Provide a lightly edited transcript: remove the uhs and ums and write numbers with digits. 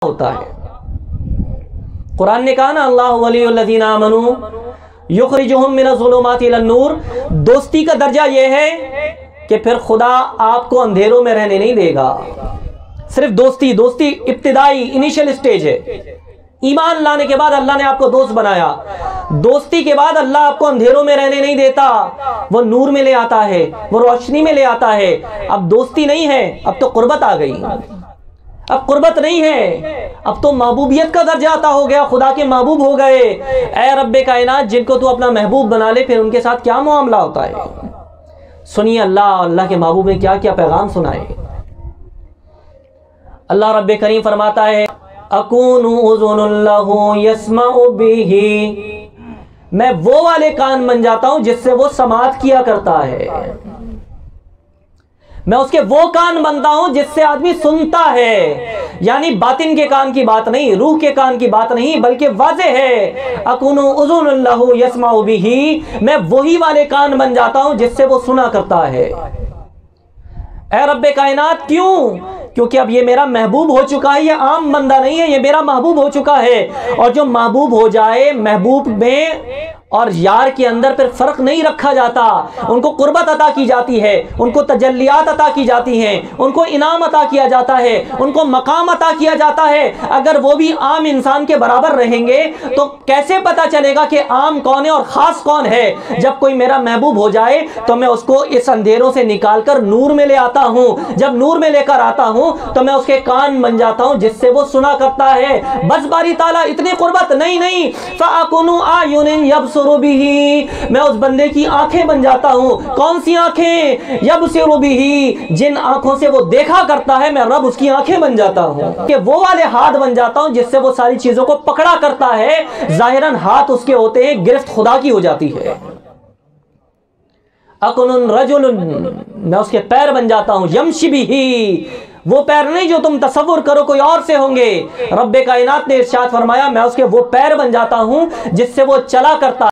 होता है। कुरान ने कहा ना, अल्लाहु वलियुल्लज़ीना आमनू युखरिजुहुम मिनज़्ज़ुलुमाति इलन-नूर। दोस्ती का दर्जा यह है कि फिर खुदा आपको अंधेरों में रहने नहीं देगा। सिर्फ दोस्ती इब्तिदाई इनिशियल स्टेज है। ईमान लाने के बाद अल्लाह ने आपको दोस्त बनाया। दोस्ती के बाद अल्लाह आपको अंधेरों में रहने नहीं देता, वो नूर में ले आता है, वो रोशनी में ले आता है। अब दोस्ती नहीं है, अब तो कुर्बत आ गई। अब कुर्बत नहीं है, अब तो महबूबियत का दर्जा आता हो गया, खुदा के महबूब हो गए। ऐ रब्बे कायनात, जिनको तू अपना महबूब बना ले, फिर उनके साथ क्या मामला होता है। सुनिए अल्लाह के महबूब ने क्या क्या पैगाम सुनाए। अल्लाह रब्बे करीम फरमाता है, अकूनु उज़ुनुन लहू यस्मउ बिही, मैं वो वाले कान बन जाता हूं जिससे वो समाअत किया करता है। मैं उसके वो कान बनता हूं जिससे आदमी सुनता है। यानी बातिन के कान की बात नहीं, रूह के कान की बात नहीं, बल्कि वाज़े है, अकुनु उज़ुनुन लहू यस्मउ बिही, मैं वही वाले कान बन जाता हूं जिससे वो सुना करता है। ऐ रब्बे कायनात, क्यों? क्योंकि अब ये मेरा महबूब हो चुका है, ये आम बंदा नहीं है, ये मेरा महबूब हो चुका है। और जो महबूब हो जाए, महबूब में और यार के अंदर फिर फर्क नहीं रखा जाता। उनको कुर्बत अता की जाती है, उनको तजल्लियात अता की जाती हैं, उनको इनाम अता किया जाता है, उनको मकाम अता किया जाता है। अगर वो भी आम इंसान के बराबर रहेंगे तो कैसे पता चलेगा कि आम कौन है और खास कौन है। जब कोई मेरा महबूब हो जाए तो मैं उसको इस अंधेरों से निकालकर नूर में ले आता हूं। जब नूर में लेकर आता हूं तो मैं उसके कान बन जाता हूं जिससे वो सुना करता है। बस बारी ताला, इतनी कुर्बत नहीं। फ़अकुनु आयुनिन यबसुरु बिही, मैं उस बंदे की आंखें बन जाता हूं। कौन सी आंखें? यबसुरु बिही, जिन आंखों से वो देखा करता है, मैं रब उसकी आंखें बन जाता हूं। कि वो वाले हाथ बन जाता हूं जिससे वो सारी चीजों को पकड़ा करता है। जाहिरन हाथ उसके होते हैं, गिरफ्त खुदा की हो जाती है। अकुनुन रजुलुन, मैं उसके पैर बन जाता हूं। यमशी बिही, वो पैर नहीं जो तुम तसव्वुर करो कोई और से होंगे। रब्बे कायनात ने इरशाद फरमाया, मैं उसके वो पैर बन जाता हूं जिससे वो चला करता